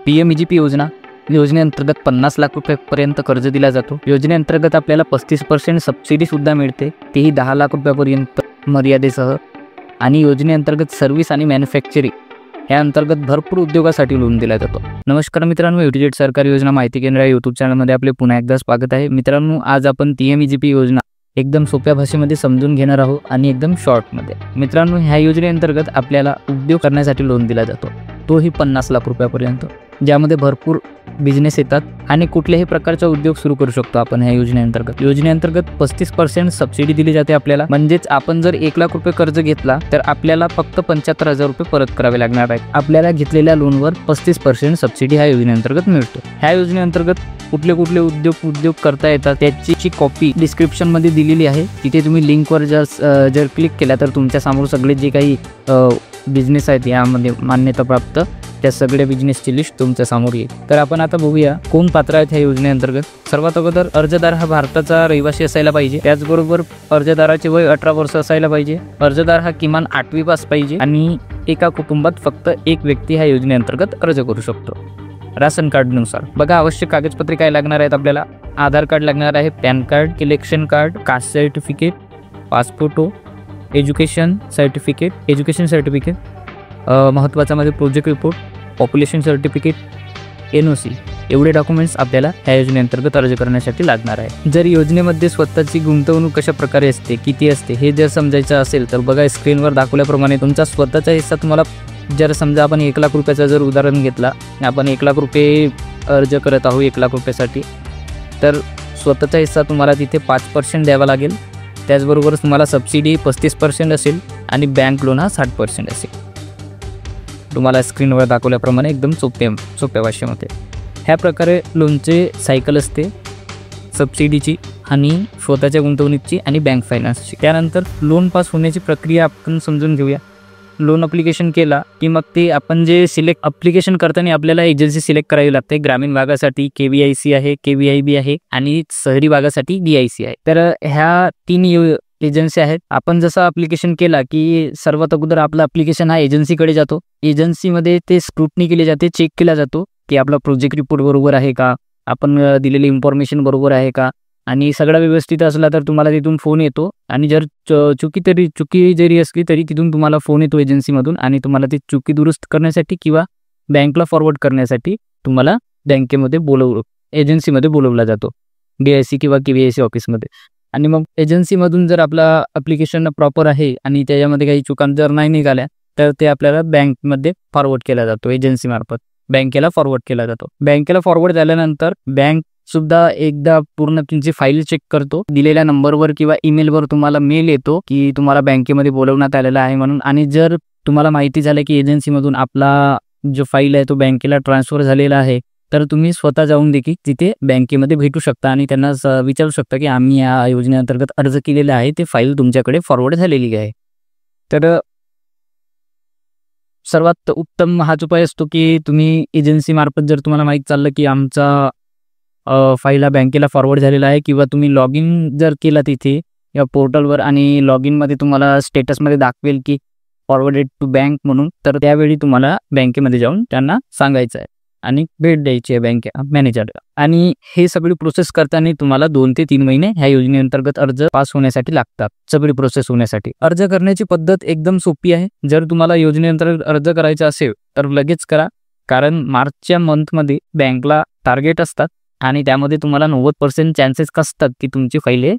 PMEGP योजनेअंतर्गत 50 लाख रुपयापर्यंत कर्ज दिला जातो। योजनेअंतर्गत आपल्याला 35% सबसिडी सुद्धा मिळते, तेही 10 लाख रुपयापर्यंत मर्यादेसह। आणि योजनेअंतर्गत सर्व्हिस आणि मॅन्युफॅक्चरिंग या अंतर्गत भरपूर उद्योगासाठी लोन दिला जातो। नमस्कार मित्रांनो, A to Z सरकारी योजना माहिती केंद्र या यूट्यूब चॅनलमध्ये आपले पुन्हा एकदा स्वागत आहे। मित्रांनो, आज आपण PMEGP योजना एकदम सोप्या भाषेमध्ये समजून घेणार आहोत आणि एकदम शॉर्टमध्ये। मित्रांनो, ह्या योजनेअंतर्गत आपल्याला उद्योग करण्यासाठी लोन दिला जातो, तोही 50 लाख रुपयापर्यंत, ज्यामध्ये भरपूर बिझनेस येतात आणि कुठल्याही प्रकारचा उद्योग सुरू करू शकतो आपण ह्या योजनेअंतर्गत 35% सबसिडी दिली जाते आपल्याला। म्हणजेच आपण जर 1 लाख रुपये कर्ज घेतला तर आपल्याला फक्त 75,000 रुपये परत करावे लागणार आहेत। आपल्याला घेतलेल्या लोनवर 35% सबसिडी ह्या योजनेअंतर्गत मिळतो। ह्या योजनेअंतर्गत कुठले उद्योग करता येतात त्याची कॉपी डिस्क्रिप्शन मध्ये दिलेली आहे। तिथे तुम्ही लिंकवर जर क्लिक केला तर तुमच्या समोर सगळे जे काही बिझनेस आहेत यामध्ये मान्यता प्राप्त त्या सगळ्या बिझनेसची लिस्ट तुमच्या समोर येईल। तर आपण आता बघूया कोण पात्र आहेत ह्या योजनेअंतर्गत। सर्वात अगोदर अर्जदार हा भारताचा रहिवासी असायला पाहिजे, त्याचबरोबर अर्जदाराचे वय 18 वर्ष असायला पाहिजे। अर्जदार हा किमान 8वी पास पाहिजे आणि एका कुटुंबात फक्त एक व्यक्ती ह्या योजनेअंतर्गत अर्ज करू शकतो। राशन कार्डनुसार बघा, आवश्यक कागदपत्रे काय लागणार आहेत आपल्याला। आधार कार्ड लागणार आहे, pan card, election card, caste certificate, passport, education certificate, महत्त्वाचा मध्ये project report, population certificate, NOC एवढे डॉक्युमेंट्स आपल्याला ह्या योजनेअंतर्गत अर्ज करण्यासाठी लागणार आहे। जर योजनेमध्ये स्वतःची गुंतवणूक कशा प्रकारे असते, किती असते हे जर समजायचं असेल तर बघा, स्क्रीनवर दाखवल्याप्रमाणे तुमचा स्वतःचा हिस्सा तुम्हाला, जर समजा आपण 1 लाख रुपयाचा जर उदाहरण घेतला, आपण 1 लाख रुपये अर्ज करत आहोत 1 लाख रुपयासाठी, तर स्वतःचा हिस्सा तुम्हाला तिथे 5% द्यावा लागेल। त्याचबरोबर तुम्हाला सबसिडी 35% असेल आणि बँक लोन हा 60% असेल। तुम्हाला स्क्रीनवर दाखवल्याप्रमाणे एकदम सोप्या भाषेमध्ये ह्या प्रकारे लोनचे सायकल असते, सबसिडीची आणि स्वतःच्या गुंतवणुकीची आणि बँक फायनान्सची। त्यानंतर लोन पास होण्याची प्रक्रिया आपण समजून घेऊया। लोन अप्लिकेशन केला की मग ते आपण जे अप्लिकेशन करताना आपल्याला एजन्सी सिलेक्ट करावी लागते। ग्रामीण भागासाठी KVIC आहे, KVIB आहे आणि शहरी भागासाठी DIC आहे। तर ह्या 3 एजन्सी आहेत। आपण जसं अप्लिकेशन केला की सर्वात अगोदर आपला अप्लिकेशन हा एजन्सीकडे जातो। एजन्सीमध्ये ते स्क्रुटनी केली जाते, चेक केला जातो की आपला प्रोजेक्ट रिपोर्ट बरोबर आहे का, आपण दिलेली इन्फॉर्मेशन बरोबर आहे का, आणि सगळं व्यवस्थित असला तर तुम्हाला तिथून फोन येतो। आणि जर चुकी जरी असली तरी तिथून तुम्हाला फोन येतो एजन्सीमधून आणि तुम्हाला ती चुकी दुरुस्त करण्यासाठी किंवा बँकला फॉरवर्ड करण्यासाठी तुम्हाला एजन्सीमध्ये बोलवला जातो, DIC किंवा KVIC ऑफिसमध्ये। आणि मग एजन्सीमधून जर आपला ॲप्लिकेशन प्रॉपर आहे आणि त्याच्यामध्ये काही चुका जर नाही निघाल्या तर ते आपल्याला बँकमध्ये फॉरवर्ड केला जातो, एजन्सीमार्फत बँकेला फॉरवर्ड केला जातो। बँकेला फॉरवर्ड झाल्यानंतर बँक सुद्धा एकदा पूर्ण तुमची फाईल चेक करतो। दिलेल्या नंबरवर किंवा ईमेलवर तुम्हाला मेल येतो की तुम्हाला बँकेमध्ये बोलवण्यात आलेला आहे म्हणून। आणि जर तुम्हाला माहिती झालं की एजन्सीमधून आपला जो फाईल आहे तो बँकेला ट्रान्सफर झालेला आहे तर तुम्ही स्वतः जाऊन देखील तिथे बँकेमध्ये भेटू शकता आणि त्यांना विचारू शकता की आम्ही या योजनेअंतर्गत अर्ज केलेला आहे, ते फाईल तुमच्याकडे फॉरवर्ड झालेली आहे। तर सर्वात उत्तम हाच उपाय असतो की तुम्ही एजन्सीमार्फत जर तुम्हाला माहीत चाललं की आमचा फाईल हा बँकेला फॉरवर्ड झालेला आहे, किंवा तुम्ही लॉग इन जर केला तिथे या पोर्टलवर आणि लॉग इनमध्ये तुम्हाला स्टेटसमध्ये दाखवेल की फॉरवर्डेड टू बँक म्हणून, तर त्यावेळी तुम्हाला बँकेमध्ये जाऊन त्यांना सांगायचं आहे आणि भेट द्यायची आहे बँक मॅनेजरला। आणि हे सगळी प्रोसेस करताना तुम्हाला 2 ते 3 महिने ह्या योजनेअंतर्गत अर्ज पास होण्यासाठी लागतात, सगळी प्रोसेस होण्यासाठी। अर्ज करण्याची पद्धत एकदम सोपी आहे। जर तुम्हाला योजनेअंतर्गत अर्ज करायचा असेल तर लगेच करा, कारण मार्चच्या मंथमध्ये बँकला टार्गेट असतात आणि त्यामध्ये तुम्हाला 90% चान्सेस असतात की तुमची फाईल हे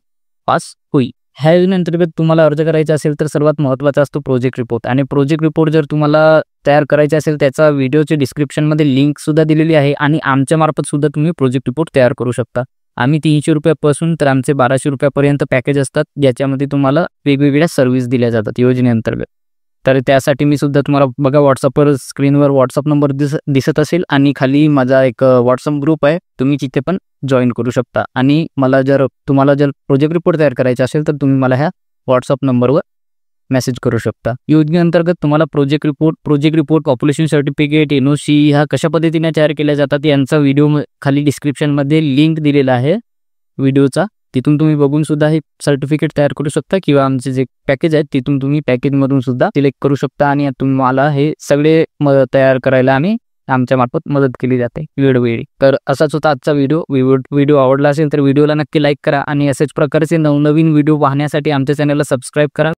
पास होईल। ह्या योजनेअंतर्गत तुम्हाला अर्ज करायचा असेल तर सर्वात महत्त्वाचा असतो प्रोजेक्ट रिपोर्ट। आणि प्रोजेक्ट रिपोर्ट जर तुम्हाला तयार करायचा असेल त्याचा व्हिडिओच्या डिस्क्रिप्शनमध्ये लिंक सुद्धा दिलेली आहे आणि आमच्या मार्फत सुद्धा तुम्ही प्रोजेक्ट रिपोर्ट तयार करू शकता। आम्ही 300 रुपयापासून तर आमचे 1200 रुपयापर्यंत पॅकेज असतात, ज्याच्यामध्ये तुम्हाला वेगवेगळ्या सर्व्हिस दिल्या जातात योजनेअंतर्गत। तर त्यासाठी मी सुद्धा तुम्हाला बघा, व्हॉट्सअपवर स्क्रीनवर व्हॉट्सअप नंबर दिसत असेल आणि खाली माझा एक व्हॉट्सअप ग्रुप आहे, तुम्ही तिथे पण जॉईन करू शकता। आणि तुम्हाला जर प्रोजेक्ट रिपोर्ट तयार करायचा असेल तर तुम्ही मला ह्या व्हॉट्सअप नंबरवर मेसेज करू शकता। योजनेअंतर्गत तुम्हाला project report, population certificate, NOC ह्या कशा पद्धतीने तयार केल्या जातात यांचा व्हिडिओ खाली डिस्क्रिप्शनमध्ये लिंक दिलेला आहे व्हिडिओचा, तिथून तुम्ही बघून सुद्धा हे सर्टिफिकेट तयार करू शकता किंवा आमचे जे पॅकेज आहे तिथून तुम्ही पॅकेजमधून सुद्धा सिलेक्ट करू शकता आणि तुम्हाला हे सगळे तयार करायला आम्ही आमच्या मार्फत मदत केली जाते वेळोवेळी. तर असाच होता आजचा व्हिडिओ आवडला असेल तर व्हिडिओला नक्की लाईक करा आणि असेच प्रकारचे नवनवीन व्हिडिओ पाहण्यासाठी आमच्या चॅनलला सबस्क्राईब करा.